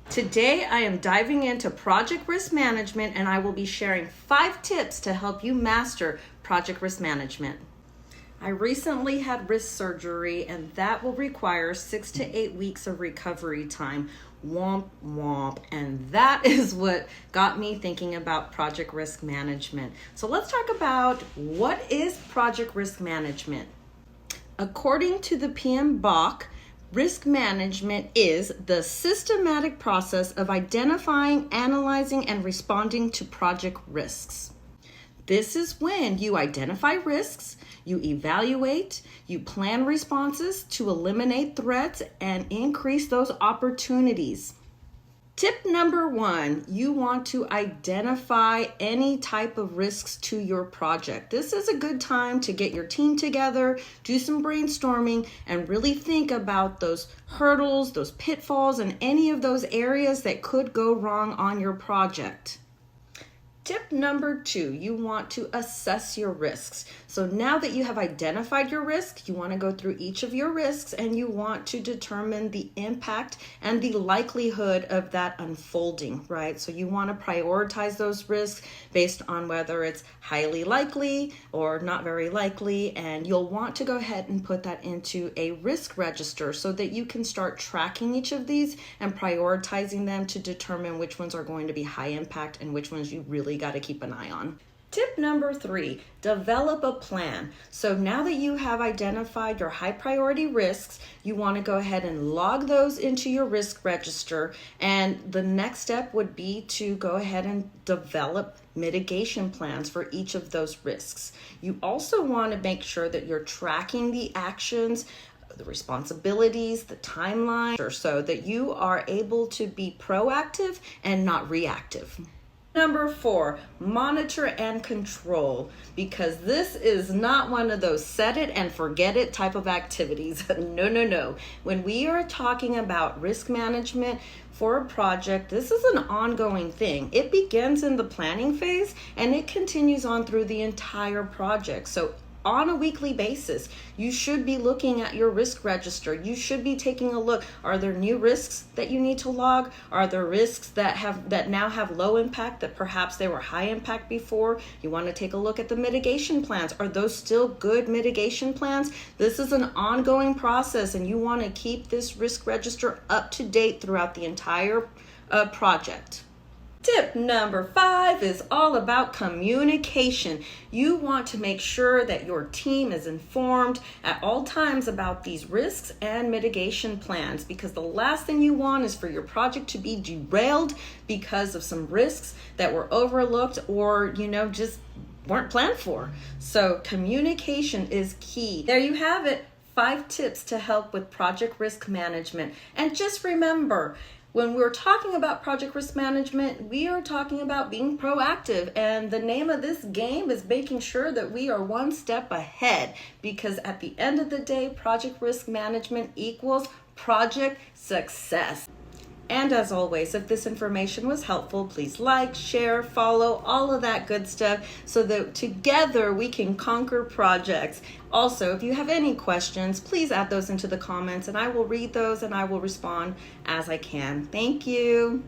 Today, I am diving into project risk management and I will be sharing 5 tips to help you master project risk management. I recently had wrist surgery and that will require 6 to 8 weeks of recovery time. Womp womp. And that is what got me thinking about project risk management. So let's talk about what is project risk management. According to the PMBOK, risk management is the systematic process of identifying, analyzing, and responding to project risks. This is when you identify risks, you evaluate, you plan responses to eliminate threats and increase those opportunities. Tip number 1, you want to identify any type of risks to your project. This is a good time to get your team together, do some brainstorming, and really think about those hurdles, those pitfalls, and any of those areas that could go wrong on your project. Tip number 2, you want to assess your risks. So now that you have identified your risk, you want to go through each of your risks and you want to determine the impact and the likelihood of that unfolding, right? So you want to prioritize those risks based on whether it's highly likely or not very likely, and you'll want to go ahead and put that into a risk register so that you can start tracking each of these and prioritizing them to determine which ones are going to be high impact and which ones you really got to keep an eye on. Tip number 3, develop a plan. So now that you have identified your high priority risks, you want to go ahead and log those into your risk register. And the next step would be to go ahead and develop mitigation plans for each of those risks. You also want to make sure that you're tracking the actions, the responsibilities, the timeline, so that you are able to be proactive and not reactive. Number 4, monitor and control, because this is not one of those set it and forget it type of activities. No. When we are talking about risk management for a project, this is an ongoing thing. It begins in the planning phase and it continues on through the entire project. So on a weekly basis, you should be looking at your risk register. You should be taking a look. Are there new risks that you need to log? Are there risks that now have low impact that perhaps they were high impact before? You want to take a look at the mitigation plans. Are those still good mitigation plans? This is an ongoing process and you want to keep this risk register up to date throughout the entire project. Tip number 5 is all about communication. You want to make sure that your team is informed at all times about these risks and mitigation plans, because the last thing you want is for your project to be derailed because of some risks that were overlooked or, just weren't planned for. So communication is key. There you have it. 5 tips to help with project risk management. And just remember, when we're talking about project risk management, we are talking about being proactive. And the name of this game is making sure that we are one step ahead, because at the end of the day, project risk management equals project success. And as always, if this information was helpful, please like, share, follow, all of that good stuff so that together we can conquer projects. Also, if you have any questions, please add those into the comments and I will read those and I will respond as I can. Thank you.